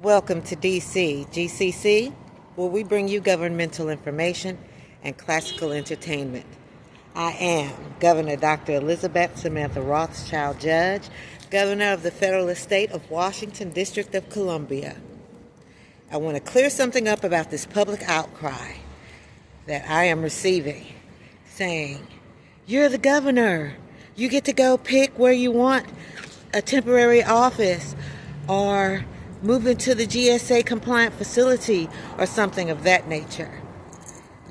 Welcome to DC, GCC, where we bring you governmental information and classical entertainment. I am Governor Dr. Elizabeth Samantha Rothschild Judge, Governor of the Federal Estate of Washington, District of Columbia. I want to clear something up about this public outcry that I am receiving, saying, "You're the governor. You get to go pick where you want a temporary office or move into the GSA compliant facility," or something of that nature.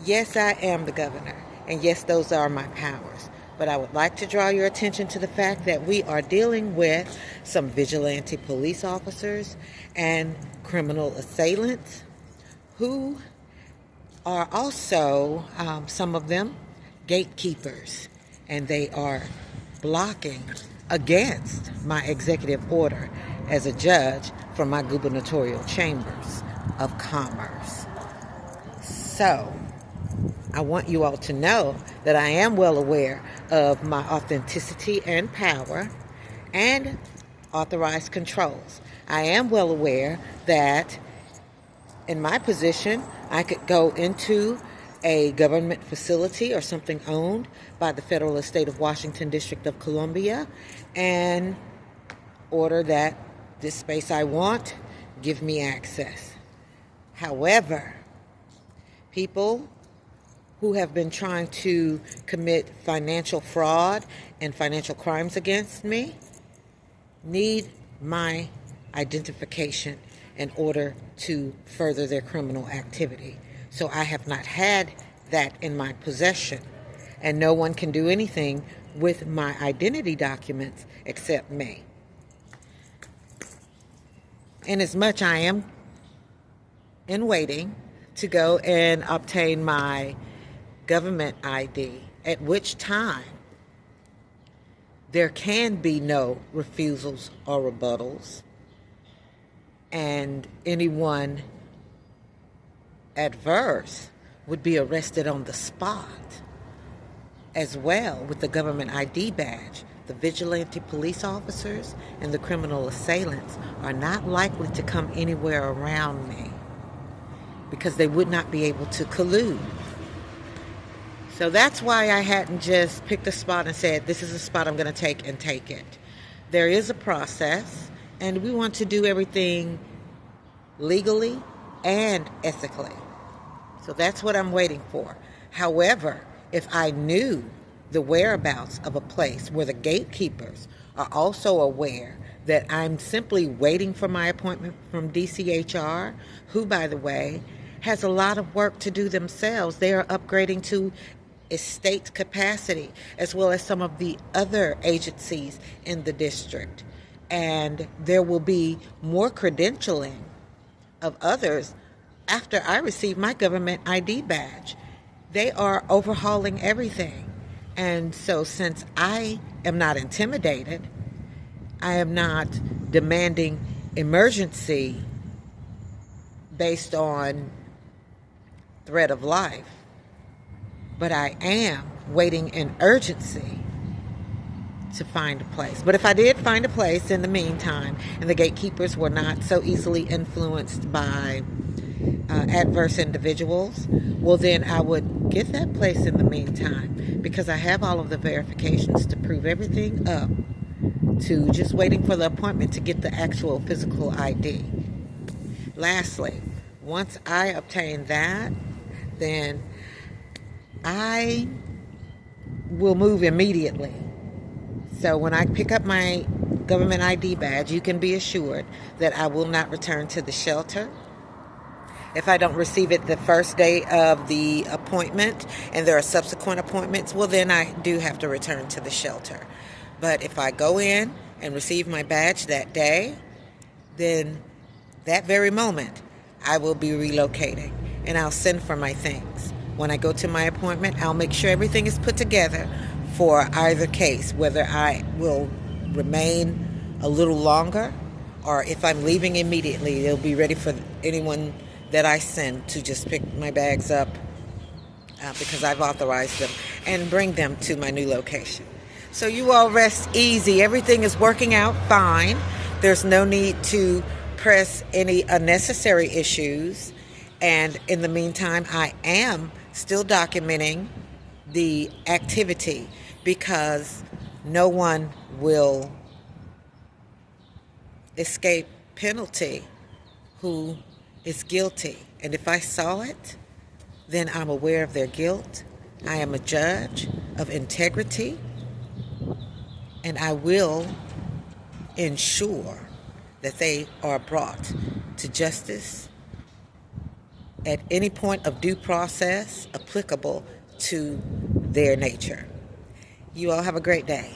Yes, I am the governor, and yes, those are my powers. But I would like to draw your attention to the fact that we are dealing with some vigilante police officers and criminal assailants who are also, some of them, gatekeepers, and they are blocking against my executive order as a judge from my gubernatorial chambers of commerce. So, I want you all to know that I am well aware of my authenticity and power and authorized controls. I am well aware that in my position, I could go into a government facility or something owned by the Federal Estate of Washington, District of Columbia, and order that this space I want, give me access. However, people who have been trying to commit financial fraud and financial crimes against me need my identification in order to further their criminal activity. So I have not had that in my possession, and no one can do anything with my identity documents except me. Inasmuch I am in waiting to go and obtain my government ID, at which time there can be no refusals or rebuttals, and anyone adverse would be arrested on the spot. As well, with the government ID badge, the vigilante police officers and the criminal assailants are not likely to come anywhere around me because they would not be able to collude. So that's why I hadn't just picked a spot and said, this is a spot I'm going to take and take it. There is a process, and we want to do everything legally and ethically. So that's what I'm waiting for. However, if I knew the whereabouts of a place where the gatekeepers are also aware that I'm simply waiting for my appointment from DCHR, who, by the way, has a lot of work to do themselves. They are upgrading to estate capacity, as well as some of the other agencies in the district. And there will be more credentialing of others after I receive my government ID badge. They are overhauling everything. And so since I am not intimidated, I am not demanding emergency based on threat of life, but I am waiting in urgency to find a place. But if I did find a place in the meantime, and the gatekeepers were not so easily influenced by adverse individuals, well, then I would get that place in the meantime, because I have all of the verifications to prove everything up to just waiting for the appointment to get the actual physical ID. Lastly, once I obtain that, then I will move immediately. So when I pick up my government ID badge, you can be assured that I will not return to the shelter. If I don't receive it the first day of the appointment and there are subsequent appointments, well, then I do have to return to the shelter. But if I go in and receive my badge that day, then that very moment I will be relocating, and I'll send for my things. When I go to my appointment, I'll make sure everything is put together for either case, whether I will remain a little longer or if I'm leaving immediately, they'll be ready for anyone that I send to just pick my bags up because I've authorized them and bring them to my new location. So you all rest easy. Everything is working out fine. There's no need to press any unnecessary issues. And in the meantime, I am still documenting the activity because no one will escape penalty who is guilty. And if I saw it, then I'm aware of their guilt. I am a judge of integrity, and I will ensure that they are brought to justice at any point of due process applicable to their nature. You all have a great day.